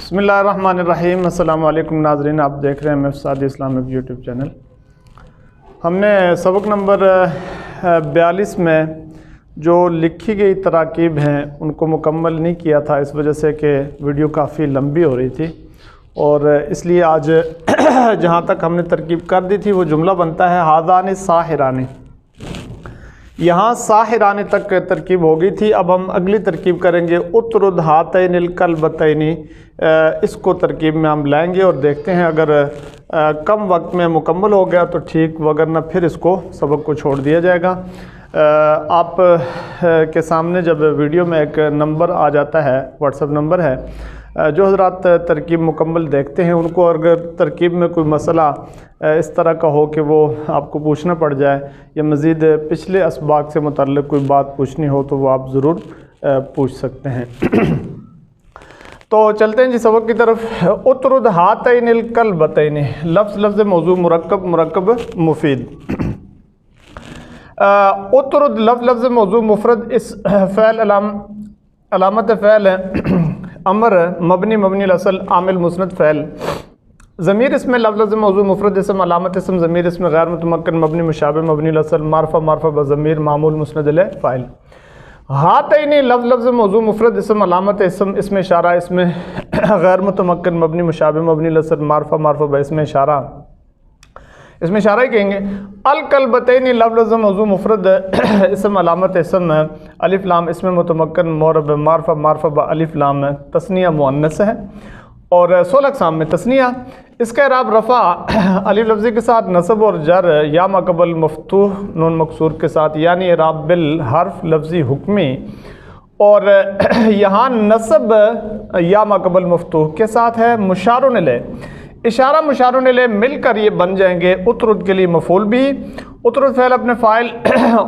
بسم اللہ الرحمن الرحیم۔ السلام علیکم ناظرین، آپ دیکھ رہے ہیں مفتی سعدی اسلامک یوٹیوب چینل۔ ہم نے سبق نمبر 42 میں جو لکھی گئی تراکیب ہیں ان کو مکمل نہیں کیا تھا، اس وجہ سے کہ ویڈیو کافی لمبی ہو رہی تھی، اور اس لیے آج جہاں تک ہم نے ترکیب کر دی تھی وہ جملہ بنتا ہے ہاذان ساحران۔ یہاں ساحران تک ترکیب ہو گئی تھی، اب ہم اگلی ترکیب کریں گے اطرد ہاتین الکلبتین۔ اس کو ترکیب میں ہم لائیں گے اور دیکھتے ہیں، اگر کم وقت میں مکمل ہو گیا تو ٹھیک، وگرنہ پھر اس کو سبق کو چھوڑ دیا جائے گا۔ آپ کے سامنے جب ویڈیو میں ایک نمبر آ جاتا ہے، واٹس ایپ نمبر ہے، جو حضرات ترکیب مکمل دیکھتے ہیں ان کو اگر ترکیب میں کوئی مسئلہ اس طرح کا ہو کہ وہ آپ کو پوچھنا پڑ جائے، یا مزید پچھلے اسباق سے متعلق کوئی بات پوچھنی ہو تو وہ آپ ضرور پوچھ سکتے ہیں۔ تو چلتے ہیں جی سبق کی طرف۔ اطرد ہاتین الکلبتین، لفظ موضوع مرکب مفید۔ اطرد لفظ موضوع مفرد، اس فعل علامت فعل ہے امر، مبنی الاصل، عامل مسند فعل، ضمیر اس میں لفظ موضوع مفرد اسم، علامت اسم، ضمیر اس میں غیر متمکن، مبنی مشابہ، مبنی الاصل، معرفہ بضمیر، معمول مسند الیہ فاعل۔ ہاتین لفظ موضوع مفرد اسم، علامت اسم اشارہ، اس میں غیر متمکن، مبنی مشابہ، مبنی الاصل، معرفہ باسم اشارہ، اس میں اشارہ ہی کہیں گے۔ الکلبتین لفظ موضوع مفرد اسم، علامت اسم، الف لام اس میں متمکن، معرب، معرفہ با الف لام، تثنیہ مؤنث ہے، اور 16 اقسام میں تثنیہ۔ اس کا اعراب رفع الف لفظی کے ساتھ، نصب اور جر یا ما قبل مفتوح نون مکسور کے ساتھ، یعنی اعراب بالحرف لفظی حکمی، اور یہاں نصب یا ما قبل مفتوح کے ساتھ ہے، مشار الیہ، اشارہ مشار الیہ مل کر یہ بن جائیں گے اطرد کے لیے مفعول بھی۔ اطرد فعل اپنے فاعل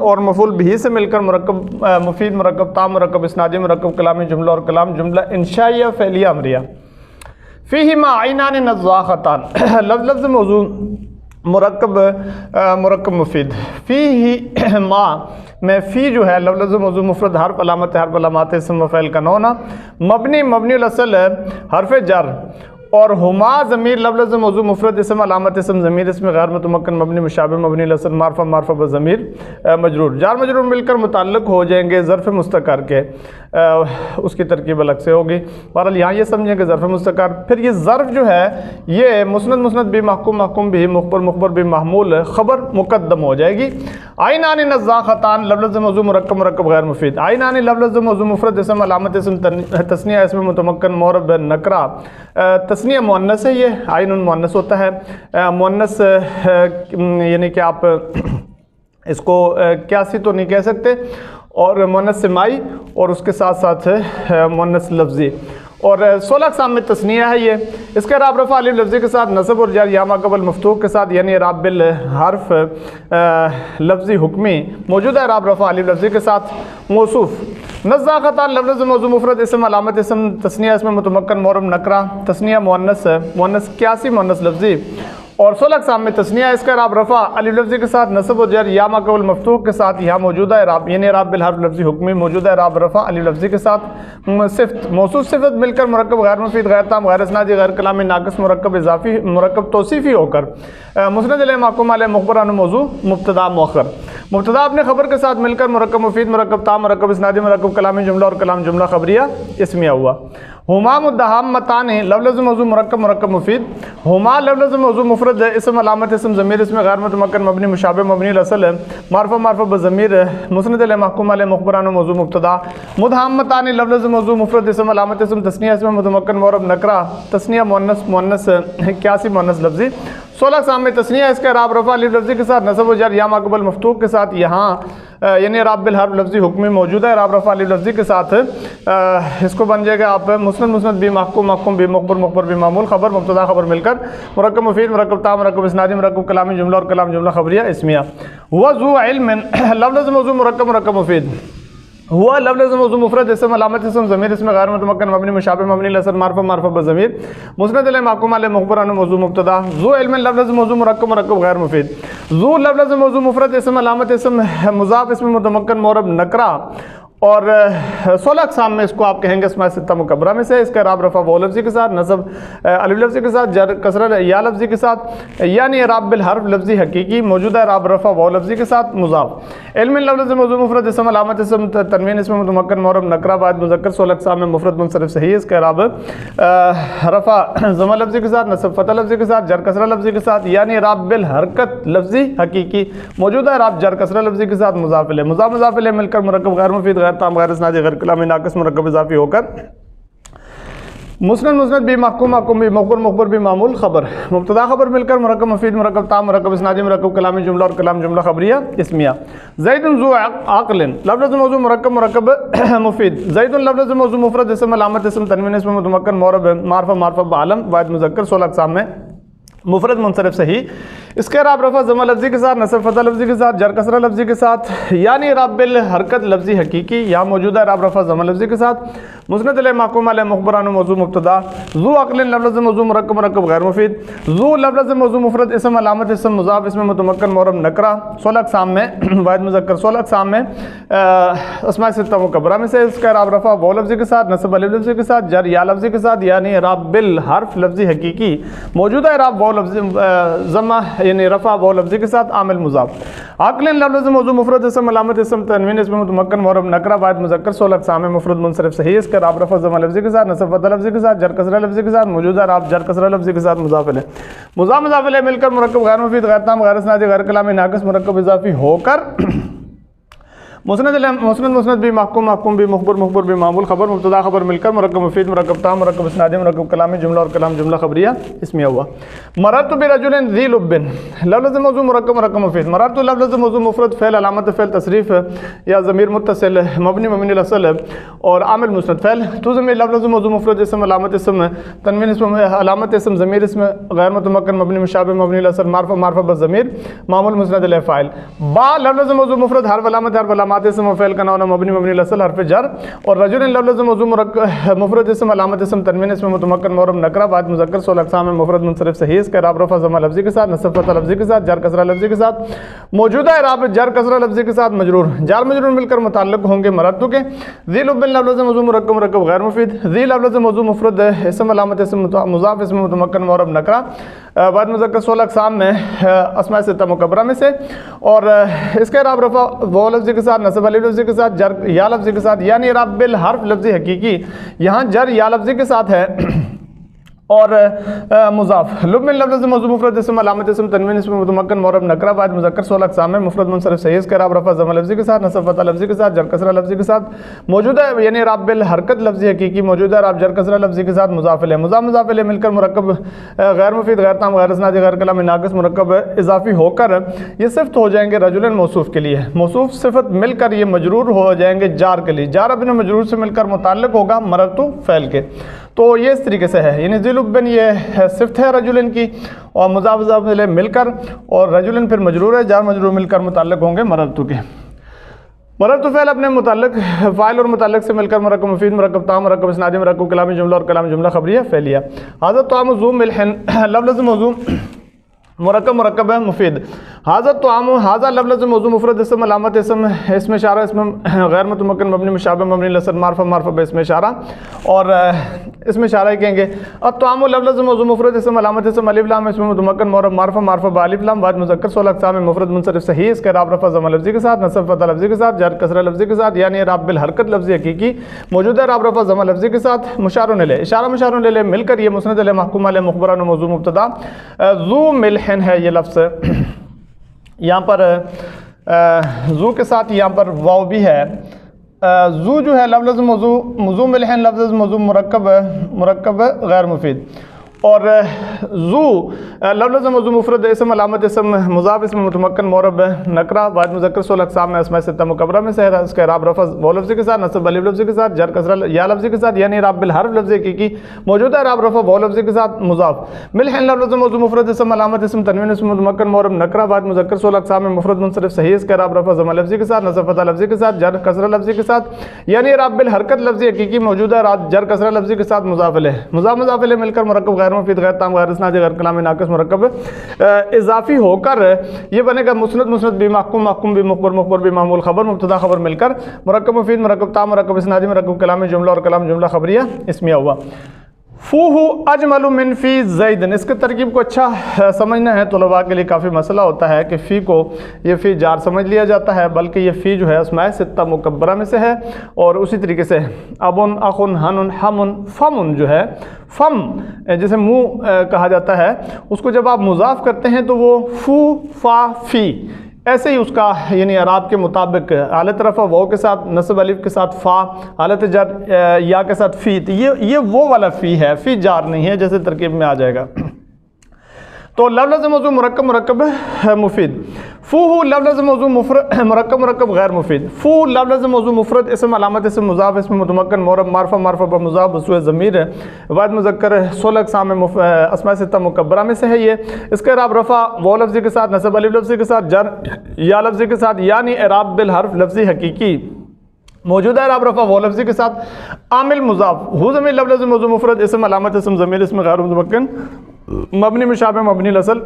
اور مفعول بھی سے مل کر مرکب مفید، مرکب تام، مرکب اسنادی، مرکب کلامی جملہ اور کلام جملہ انشائیہ فعلیہ امریہ۔ فیہما عینان نضاختان، لفظ موضوع مرکب مفید۔ فیہما میں فی جو ہے لفظ موضوع مفرد، حرف علامات اسم و فعل کا نونا، مبنی الاصل حرف جر، اور ہما ضمیر لفظ موضوع مفرد اسم، علامت اسم، ضمیر اس میں غیر متمکن، مبنی مشابہ، مبنی الاصل، معرفہ بضمیر مجرور، جار مجرور مل کر متعلق ہو جائیں گے ظرف مستقر کے، اس کی ترکیب الگ سے ہوگی۔ بہرحال یہاں یہ سمجھیں کہ ظرف مستقر، پھر یہ ظرف جو ہے یہ مسند بھی، محکوم بھی، مخبر بھی، محمول خبر مقدم ہو جائے گی۔ عینان نضاختان لفظ موضوع مرکب غیر مفید۔ عینان لفظ موضوع مفرد اسم، علامت اسم، تثنیہ اسم متمکن، معرب نکرہ، تثنیہ مؤنث ہے، یہ عین مؤنث ہوتا ہے، مؤنث یعنی کہ آپ اس کو کیاسی تو نہیں کہہ سکتے، اور مؤنث سمائی، اور اس کے ساتھ ساتھ مؤنث لفظی، اور 16 اقسام میں تثنیہ ہے یہ۔ اس کا اعراب رفع الف لفظی کے ساتھ، نصب اور جر یا ما قبل مفتوح کے ساتھ، یعنی اعراب بالحرف لفظی حکمی، موجودہ اعراب رفع الف لفظی کے ساتھ، موصوف۔ نضاختان لفظ موضوع مفرد اسم، علامت اسم، تثنیہ اسم متمکن، معرب نکرہ، تثنیہ مؤنث کیاسی مؤنث لفظی، اور 16 اقسام میں تثنیہ۔ اس کا اعراب رفع الف لفظی کے ساتھ، نصب و جر یا ما قبل مفتوح کے ساتھ، یہاں موجودہ اعراب یعنی اعراب بالحرف لفظی حکمی، موجودہ اعراب رفع الف لفظی کے ساتھ، صفت موصوف صفت مل کر مرکب غیر مفید، غیر تام، غیر اسنادی، غیر کلامی، ناقص، مرکب اضافی، مرکب توصیفی ہو کر، مسند الیہ، محکوم علیہ، مخبر عنہ، موضوع مبتدا مؤخر۔ مبتدا اپنے خبر کے ساتھ مل کر مرکب مفید، مرکب تام، مرکب اسنادی، مرکب کلامی جملہ اور کلام جملہ خبریہ اسمیہ ہوا۔ ہما مدہامتان لفظ موضوع مرکب مفید۔ ہما لفظ موضوع مفرد اسم، علامت اسم، ضمیر اس میں غیر متمکن، مبنی مشابہ، مبنی الاصل، معرفہ بضمیر، مسند الیہ، محکوم علیہ، مخبر عنہ، موضوع مبتدا۔ مدہامتان لفظ موضوع مفرد اسم، علامت اسم، تثنیہ اسم متمکن، معرب نکرہ، تثنیہ مؤنث کیاسی مؤنث لفظی، 16 اقسام میں تثنیہ۔ اس کا اعراب رفع الف لفظی کے ساتھ، نصب و جر یا ما قبل مفتوح کے ساتھ، یہاں یعنی اعراب بالحرف لفظی حکمی، موجودہ اعراب رفع الف لفظی کے ساتھ، اس کو بن جائے گا آپ مسند بھی، محکوم بھی، مخبر بھی، معمول خبر مبتدا خبر مل کر مرکب مفید، مرکب تام، مرکب اسنادی، مرکب کلامی جملہ اور کلام جملہ خبریہ اسمیہ۔ وذو علم لفظ موضوع مرکب مفید۔ ہوا لفظ موضوع مفرد اسم، علامت اسم، ضمیر اس میں غیر متمکن، مبنی مشابہ، مبنی الاصل، معرفہ بضمیر، مسند الیہ، محکوم علیہ، مخبر عنہ، موضوع مبتدا۔ ذو علم لفظ موضوع مرکب غیر مفید۔ ذو لفظ موضوع مفرد اسم، علامت اسم، مضاف اسم متمکن، معرب نکرہ، اور 16 اقسام میں اس کو آپ کہیں گے اسماء ستہ مکبرہ میں سے. اس کا اعراب رفع واو لفظی کے ساتھ، نصب الف لفظی کے ساتھ، جر کسرہ یا لفظی کے ساتھ، یعنی اعراب بالحرف لفظی حقیقی، موجودہ اعراب رفع واو لفظی کے ساتھ، مضاف. علم لفظ موضوع مفرد اسم علامت اسم تنوین اسم متمکن معرب نکرہ واحد مذکر. 16 اقسام میں مفرد منصرف صحیح. اس کا اعراب رفع ضمہ لفظی کے ساتھ، نصب فتح لفظی کے ساتھ، جر کسرہ لفظی کے ساتھ، یعنی اعراب بالحرکت لفظی حقیقی، موجودہ اعراب جر کسرہ لفظی کے ساتھ، مضاف الیہ. مضاف مضاف الیہ مل کر مرکب غیر مفید غیر تام غیر اسنادی غیر کلامی ناقص مرکب اضافی ہو کر مسند مسند بھی محکوم محکوم بھی مخبر مخبر بھی معمول خبر. مبتدا خبر مل کر مرکب مفید مرکب تام مرکب اسنادی مرکب کلامی جملہ اور کلام جملہ خبریہ اسمیہ. زید ذو عقل لفظ موضوع مرکب مرکب مفید. زید لفظ موضوع مفرد اسم علامت اسم تنوین اسم متمکن معرب معرفہ معرفہ بعلم واحد مذکر. 16 اقسام میں مفرد منصرف صحیح. اس کے اعراب رفع ضمہ لفظی کے ساتھ، نصب فتح لفظی کے ساتھ، جر کسرہ لفظی کے ساتھ، یعنی اعراب بالحرکت لفظی حقیقی، یہاں موجودہ اعراب رفع ضمہ لفظی کے ساتھ. مسند علیہ محکوم علیہ مخبران موضوع مبتدا. ذو عقل لفظ موضوع مرکب مرکب غیر مفید. ذو لفظ موضوع مفرد اسم علامت اسم مضاف اسم متمکن معرب نکرہ. 16 اقسام میں واحد مذکر. 16 اقسام میں اسماء ستہ مکبرہ میں سے. اس کا اعراب رفع واو لفظی کے ساتھ، نصب الف لفظی کے ساتھ، جر یا لفظی کے ساتھ، یعنی اعراب بالحرف لفظی حقیقی، موجودہ اعراب واو لفظی ضمہ یعنی رفع واو لفظی کے ساتھ، عامل مضاف. عقل لفظ موضوع مفرد اسم علامت اسم تنوین اسم متمکن معرب نکرہ واحد مذکر. 16 اقسام میں مفرد منصرف صحیح. اس کا اعراب رفع ضمہ لفظی کے ساتھ، نصب فتح لفظی کے ساتھ، جر کسرہ لفظی کے ساتھ، موجودہ اعراب جر کسرہ لفظی کے ساتھ، مضاف الیہ. مضاف مضاف الیہ مل کر مرکب غیر مفید غیر تام غیر اسنادی غیر کلامی ناقص مرکب اضافی ہو کر مسند بھی محکوم محکوم بھی مخبر مخبر بھی معمول خبر. مبتدا خبر مل کر مرکب مفید مرکب تام مرکب اسنادی مرکب کلامی جملہ اور کلام جملہ خبریہ اسمیہ ہوا. مررت برجل ذی لب لفظ موضوع مرکب مرکب مفید. مررت لفظ موضوع مفرد فعل علامت فعل تصریف یا ضمیر متصل مبنی مبنی الاصل اور عامل مسند. فعل تو ضمیر لفظ موضوع مفرد اسم علامت اسم تنوین اسم علامت اسم ضمیر اسم غیر متمکن مبنی مشابہ مبنی الاصل معرفہ معرفہ بضمیر معمول مسند الیہ فاعل. با لفظ موضوع مفرد حرف علامت حرف علامات اسم و فعل کا نون مبنی مبنی الاصل حرف جر. اور رجل لفظ موضوع مفرد اسم علامت اسم تنوین اسم متمکن معرب نکرہ واحد مذکر. 16 اقسام میں مفرد منصرف صحیح. اس کا اعراب رفع ضمہ لفظی کے ساتھ، نصب فتح لفظی کے ساتھ، جر کسرہ لفظی کے ساتھ، موجودہ اعراب جر کسرہ لفظی کے ساتھ، مجرور جار مجرور مل کر متعلق ہوں گے مرتو کے. ذی لب لفظ موضوع مرکب مرکب غیر مفید. ذی لفظ موضوع مفرد اسم علامت اسم مضاف اسم متمکن معرب نکرہ واحد مذکر. 16 اقسام میں اسماء ستہ مکبرہ میں سے. اور اس کا اعراب رفع واو لفظی کے ساتھ، نصب الف لفظی کے ساتھ، جر یا لفظی کے ساتھ، یعنی اعراب بالحرف لفظی حقیقی، یہاں جر یا لفظی کے ساتھ ہے. اور مضاف لب لفظ موضوع مفرد اسم علامت اسم تنوین اسم متمکن معرب نکرہ واحد مذکر. 16 اقسام میں مفرد منصرف صحیح. اس کا اعراب رفع ضمہ لفظی کے ساتھ، نصب فتح لفظی کے ساتھ، جر کسرہ لفظی کے ساتھ، موجودہ یعنی اعراب بالحرکت لفظی حقیقی، موجودہ اعراب جر کسرہ لفظی کے ساتھ، مضاف الیہ. مضاف مضاف الیہ مل کر مرکب غیر مفید غیر تام غیر اسنادی غیر کلامی ناقص مرکب اضافی ہو کر یہ صفت ہو جائیں گے رجل موصوف کے لیے. موصوف صفت مل کر یہ مجرور ہو جائیں گے جار کے لیے. جار ابن مجرور سے مل کر متعلق ہوگا مررتو فعل کے. تو یہ اس طریقے سے ہے، یعنی ذی لب یہ صفت ہے رجلن کی، اور مضاف مضاف الیہ مل کر، اور رجلن پھر مجرور ہے، جار مجرور مل کر متعلق ہوں گے مررتو کے. مررتو فعل اپنے متعلق فاعل اور متعلق سے مل کر مرکب مفید مرکب تام مرکب اسنادی مرکب کلامی جملہ اور کلام جملہ خبریہ فعلیہ. حاضر طعام ذو ملح لفظ موضوع مرکب مرکب ہے مفید. حاضر طعام حاضر لفظ موضوع مفرد اسم علامت اسم اشارہ اسم غیر متمکن مبنی مشابہ مبنی الاصل معرفہ معرفہ باسم اشارہ. اور اسم اشارہ ہی کہیں گے. الطعام لفظ موضوع مفرد اسم علامت اسم الف لام اسم متمکن معرب معرفہ معرفہ بالف لام واحد مذکر. 16 اقسام میں مفرد منصرف صحیح. اس کا اعراب رفع ضمہ لفظی کے ساتھ، نصب فتح لفظی کے ساتھ، جر کسرہ لفظی کے ساتھ، یعنی اعراب بالحرکت لفظی حقیقی، موجودہ اعراب رفع ضمہ لفظی کے ساتھ، مشار الیہ اشارہ مشار الیہ مل کر یہ مسند علیہ محکوم علیہ مخبران موضوع مبتدا. ذو ملح ہے یہ لفظ. یہاں پر ذو کے ساتھ یہاں پر واو بھی ہے. ذو جو ہے لفظ موضوع ملحن لفظ موضوع مرکب غیر مفید. اور ذو لفظ موضوع مفرد اسم علامت اسم مضاف اسم متمکن معرب نکرہ واحد مذکر. 16 اقسام میں اسماء ستہ مکبرہ میں سے ہے. اس کا اعراب رفع واو لفظی کے ساتھ، نصب الف لفظی کے ساتھ، جر کسرہ یا لفظی کے ساتھ، یعنی اعراب بالحرف لفظی حقیقی، موجودہ اعراب رفع واو لفظی کے ساتھ، مضاف. ملحن لفظ موضوع مفرد اسم علامت اسم تنوین اسم متمکن معرب نکرہ واحد مذکر. 16 اقسام میں مفرد منصرف صحیح. اس کا اعراب رفع ضمہ لفظی کے ساتھ، نصب فتح لفظی کے ساتھ، جر کسرہ لفظی کے ساتھ، یعنی اعراب بالحرکت لفظی حقیقی، موجودہ اعراب جر کسرہ لفظی کے ساتھ، مضاف الیہ. مضاف مضاف الیہ مل کر مرکب غیر مفید غیر تام غیر اسنادی غیر کلامی ناقص مرکب اضافی ہو کر یہ بنے گا مسند مسند بھی محکوم محکوم بھی مخبر مخبر بھی معمول خبر مبتدا خبر مل کر مرکب مفید مرکب تام مرکب اسنادی مرکب کلامی جملہ اور کلام جملہ خبریہ اسمیہ ہوا۔ فوہ اجمل من فی زیدن، اس کے ترکیب کو اچھا سمجھنا ہے طلباء کے لیے کافی مسئلہ ہوتا ہے کہ فی کو یہ فی جار سمجھ لیا جاتا ہے، بلکہ یہ فی جو ہے اسماء ستہ مکبرہ میں سے ہے، اور اسی طریقے سے ابن اخن ہنن حمن فمن جو ہے فم جسے منہ کہا جاتا ہے، اس کو جب آپ مضاف کرتے ہیں تو وہ فو فا فی، ایسے ہی اس کا یعنی اعراب کے مطابق حالت رفع واو کے ساتھ، نصب الف کے ساتھ فا، حالت جر یا کے ساتھ فی، تو یہ وہ والا فی ہے، فی جار نہیں ہے جیسے ترکیب میں آ جائے گا۔ تو لفظ موضوع مرکب مرکب مفید، فو لفظ موضوع مفرد مرکب مرکب غیر مفید، فو لفظ موضوع مفرد اسم علامت اسم مضاف اسم متمکن معرب معرفہ معرفہ بمضاف بسوء ضمیر واحد مذکر 16 اقسام اسماء ستہ مکبرہ میں سے ہے یہ۔ اس کا اعراب رفع واو لفظی کے ساتھ، نصب الف لفظی کے ساتھ، جر یا لفظی کے ساتھ، یعنی اعراب بالحرف لفظی حقیقی، موجودہ اعراب رفع واو لفظی کے ساتھ، عامل مضاف ہو ضمیر لفظ موضوع مفرد اسم علامت اسم ضمیر اسم غیر متمکن مبنی مشابہ مبنی الاصل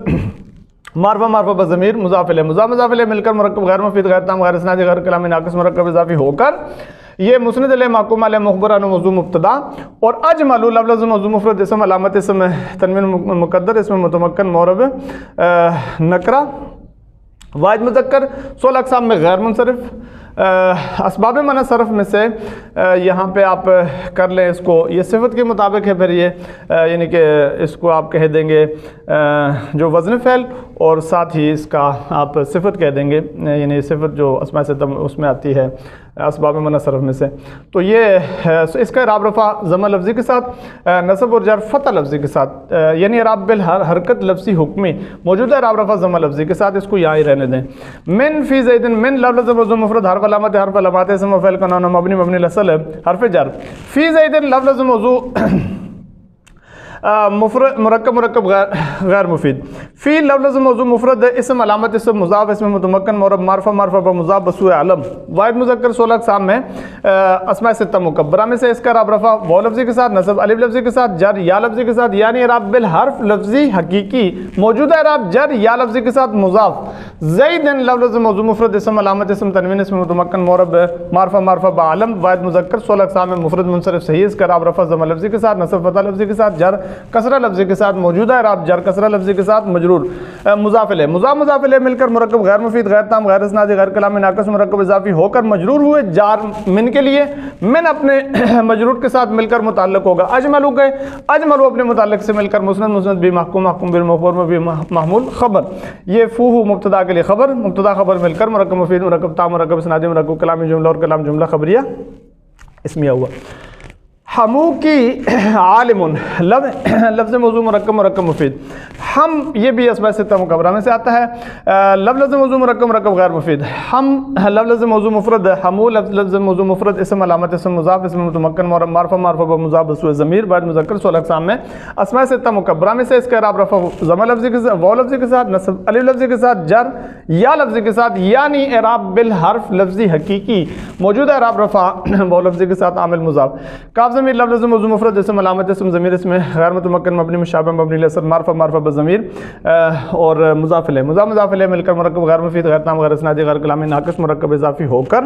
معرفہ معرفہ بضمیر مضاف الیہ مضاف مضاف الیہ مل کر مرکب غیر مفید غیر تام غیر اسنادی غیر کلامی ناقص مرکب اضافی ہو کر یہ مسند علیہ محکوم علیہ مخبر عنہ موضوع مبتدا، اور اجمل لفظ موضوع مفرد اسم علامت اسم تنوین مقدر اسم متمکن معرب نکرہ واحد مذکر 16 اقسام میں غیر منصرف، اسباب منع صرف میں سے یہاں پہ آپ کر لیں اس کو، یہ صفت کے مطابق ہے، پھر یہ یعنی کہ اس کو آپ کہہ دیں گے جو وزن فعل، اور ساتھ ہی اس کا آپ صفت کہہ دیں گے، یعنی صفت جو اسماء ستہ اس میں آتی ہے اسباب منع صرف میں سے۔ تو یہ اس کا اعراب رفع ضمہ لفظی کے ساتھ، نصب اور جر فتح لفظی کے ساتھ، یعنی اعراب بالحرکت لفظی حکمی، موجودہ اعراب رفع ضمہ لفظی کے ساتھ، اس کو یہاں ہی رہنے دیں۔ من فی زیدن من لفظ موضوع مفرد حرف علامت حرف علامات اسم و فعل کا نون مبنی مبنی الاصل حرف جر، فی زیدن لفظ موضوع مفرد مرکب مرکب غیر مفید، فی لفظ موضوع مفرد اسم علامت اسم مضاف اسم متمکن معرب معرفہ معرفہ بمضاف بسوء علم واحد مذکر 16 اقسام میں اسماء ستہ مکبرہ میں سے، اس کا اعراب رفع واو لفظی کے ساتھ، نصب الف لفظی کے ساتھ، جر یا لفظی کے ساتھ، یعنی اعراب بالحرف لفظی حقیقی، موجودہ اعراب جر یا لفظی کے ساتھ مضاف، زیدن لفظ موضوع مفرد اسم علامت اسم تنوین اسم متمکن معرب معرفہ معرفہ بعلم واحد مذکر 16 اقسام میں مفرد منصرف صحیح، اس کا اعراب رفع ضمہ لفظی کے ساتھ، نصب فتح لفظی کے ساتھ، جر کسرہ لفظی کے ساتھ، موجودہ اعراب جر کسرہ لفظی کے ساتھ، مجرور مضاف الیہ مضاف مضاف الیہ مل کر مرکب غیر مفید غیر تام غیر اسنادی غیر کلامی ناقص مرکب اضافی ہو کر مجرور ہوئے، جار من کے لیے، من اپنے مجرور کے ساتھ مل کر متعلق ہوگا، اجملو گئے، اجملو اپنے متعلق سے مل کر مسند مسند بھی محکوم محکوم بالمخبر بھی محمول خبر، یہ فوہ مبتدا کے لیے خبر، مبتدا خبر مل کر مرکب مفید مرکب تام مرکب اسنادی مرکب کلامی جملہ اور کلام جملہ خبریہ اسمیہ ہوا۔ ہمو کی عالم لفظ موضوع مرکب مرکب مفید، ہم یہ بھی اسماء ستہ مکبرہ میں سے آتا ہے، لفظ موضوع مرکب مرکب غیر مفید، ہم لفظ موضوع مفرد، ہمو لفظ موضوع مفرد اسم علامت اسم مضاف اسم متمکن معرب معرفہ معرفہ بمضاف بسوء ضمیر واحد مذکر 16 اقسام میں اسماء ستہ مکبرہ میں سے، اس کا اعراب رفع ضمہ لفظی کے ساتھ واو لفظی کے ساتھ، نصب الف لفظی کے ساتھ، جر یا لفظی کے ساتھ، یعنی اعراب بالحرف لفظی حقیقی، موجودہ اعراب رفع واو لفظی کے ساتھ، عامل مضاف، کاف ضمیر لفظ موضوع مفرد اسم علامت اسم ضمیر اسم غیر متمکن مبنی مشابہ مبنی الاصل معرفہ معرفہ بضمیر اور مضاف الیہ مضاف مضاف الیہ مل کر مرکب غیر مفید غیر تام غیر اسنادی غیر کلامی ناقص مرکب اضافی ہو کر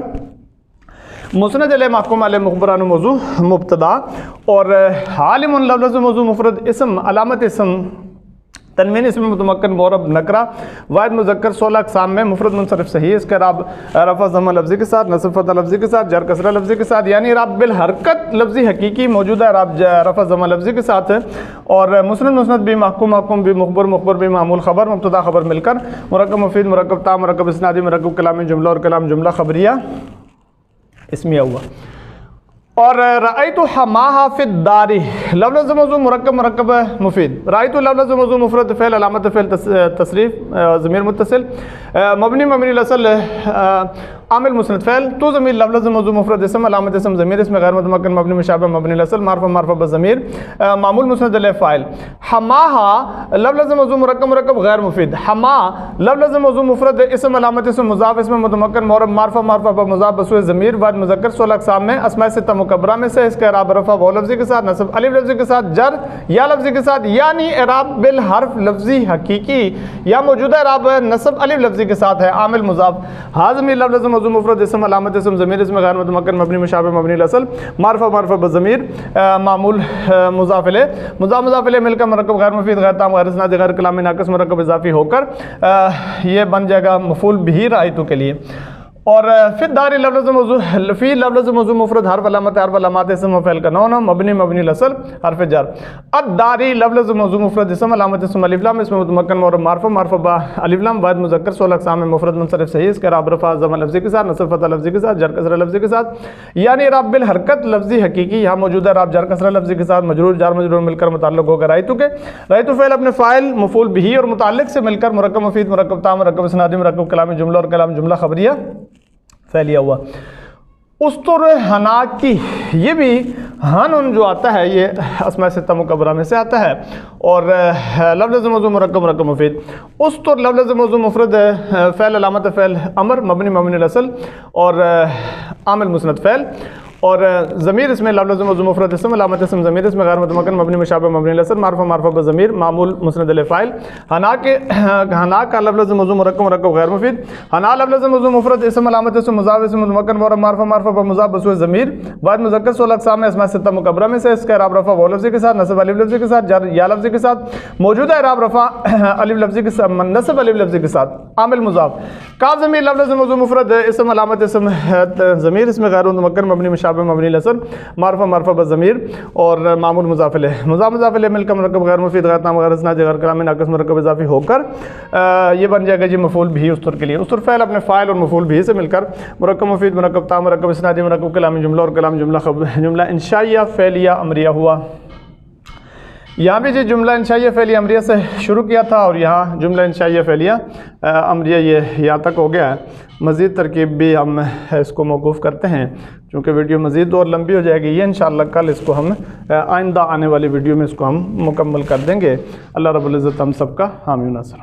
مسند علیہ محکوم علیہ مخبر عنہ موضوع مبتدا، اور عالم لفظ موضوع مفرد اسم علامت اسم تنوین اسم متمکن معرب نکرہ واحد مذکر 16 اقسام میں مفرد منصرف صحیح، اس کا اعراب رفع ضمہ لفظی کے ساتھ، نصب فتح لفظی کے ساتھ، جر کسرہ لفظی کے ساتھ، یعنی اعراب بالحرکت لفظی حقیقی، موجودہ اعراب رفع ضمہ لفظی کے ساتھ، اور مسند مسند بھی محکوم محکوم بھی مخبر مخبر بھی معمول خبر مبتدا خبر مل کر مرکب مفید مرکب تام مرکب اسنادی مرکب کلامی جملہ اور کلام جملہ خبریہ اسمیہ ہوا۔ اور رأیت حماہا فی الدار لفظ موضوع مرکب مرکب مفید، رأیت لفظ موضوع مفرد فعل علامت فعل تصریف ضمیر متصل مبنی مبنی الاصل عامل مسند فعل تو ضمیر لفظ موضوع مفرد اسم علامت اسم ضمیر اسم غیر متمکن مبنی مشابہ مبنی الاصل معرفہ معرفہ بضمیر معمول مسند الیہ فاعل حماها لفظ موضوع مرکب مرکب غیر مفید حما لفظ موضوع مفرد اسم علامت اسم مضاف اسم متمکن معرب معرفہ معرفہ بمضاف بسوء ضمیر واحد مذکر 16 اقسام میں اسماء ستہ مکبرہ میں سے اس کا اعراب رفع واو لفظی کے ساتھ نصب الف لفظی کے ساتھ جر یا لفظی کے ساتھ یعنی اعراب بالحرف لفظی حقیقی یا موجودہ اعراب نصب الف لفظی کے ساتھ ہے عامل مضاف حاضمی لفظ موضوع مفرد اسم علامت اسم ضمیر اسم غیر متمکن مبنی مشابہ مبنی الاصل معرفہ معرفہ بضمیر معمول مضاف الیہ مضاف الیہ مل کر مرکب غیر مفید غیر تام غیر اسنادی غیر کلامی ناقص مرکب اضافی ہو کر یہ بن جائے گا مفعول بہ رأیتو کے لیے. اور فی الداری لفظ موضوع فی لفظ موضوع مفرد حرف علامات اسم و فعل کا نون مبنی مبنی الاصل حرف جر. الداری لفظ موضوع مفرد اسم علامت اسم الف لام اسم متمکن معرب معرفہ معرفہ با الف لام واحد مذکر 16 اقسام میں مفرد منصرف صحیح اس کا اعراب رفع ضم لفظی کے ساتھ نصب فتح لفظی کے ساتھ جر کسرہ لفظی کے ساتھ یعنی اعراب بالحرکت لفظی حقیقی یہاں موجودہ اعراب جر کسرہ لفظی کے ساتھ مجرور جار مجرور مل کر متعلق ہوگا رأیتو کے. رأیتو فعل اپنے فاعل مفعول بہ اور متعلق سے مل کر مرکب مفید مرکب تام مرکب اسنادی مرکب کلامی جملہ اور کلام جملہ خبریہ پھیلیا ہوا. استر حنا کی یہ بھی ہن جو آتا ہے یہ اسماء ستہ مکبرہ میں سے آتا ہے اور لفظ موضوع مرکب مرکب مفید. استر لفظ موضوع مفرد فعل علامت فعل امر مبنی مبنی الاصل اور عامل مسند فعل اور ضمیر اس میں لفظ موضوع مفرد اسم علامت اسم ضمیر اس میں غیر متمکن مبنی مشابہ مبنی الاصل معرفہ معرفہ بضمیر معمول مسند الیہ فاعل. حنا کا لفظ موضوع مرکب مرکب غیر مفید. حنا لفظ موضوع مفرد اسم علامت اسم مضاف اسم متمکن معرب معرفہ معرفہ بمضاف بسوء ضمیر واحد مذکر 16 اقسام میں اسماء ستہ مکبرہ میں سے اس کا اعراب رفع واو لفظی کے ساتھ نصب الف لفظی کے ساتھ جر یا لفظی کے ساتھ موجودہ اعراب رفع الف لفظی کے ساتھ نصب الف لفظی کے ساتھ عامل مضاف. کاف ضمیر لفظ موضوع مفرد اسم علامت اسم ضمیر اس میں غیر متمکن مبنی مشابہ مبنی الاصل معرفہ معرفہ بضمیر اور معمول مضاف الیہ مضاف الیہ مل کر مرکب غیر مفید غیر تام غیر اسنادی غیر کلامی ناقص مرکب اضافی ہو کر یہ بن جائے گا جی مفعول بہ استر کے لیے. استر فعل اپنے فاعل اور مفعول بہ سے مل کر مرکب مفید مرکب تام مرکب اسنادی مرکب کلامی جملہ اور کلام جملہ انشائیہ فعلیہ امریہ ہوا. یہاں بھی جی جملہ انشائیہ فعلیہ امریہ سے شروع کیا تھا اور یہاں جملہ انشائیہ فعلیہ امریہ یہ یہاں تک ہو گیا ہے. مزید ترکیب بھی ہم اس کو موقوف کرتے ہیں چونکہ ویڈیو مزید اور لمبی ہو جائے گی. یہ انشاءاللہ کل اس کو ہم آئندہ آنے والی ویڈیو میں اس کو ہم مکمل کر دیں گے. اللہ رب العزت ہم سب کا حامی و ناصر.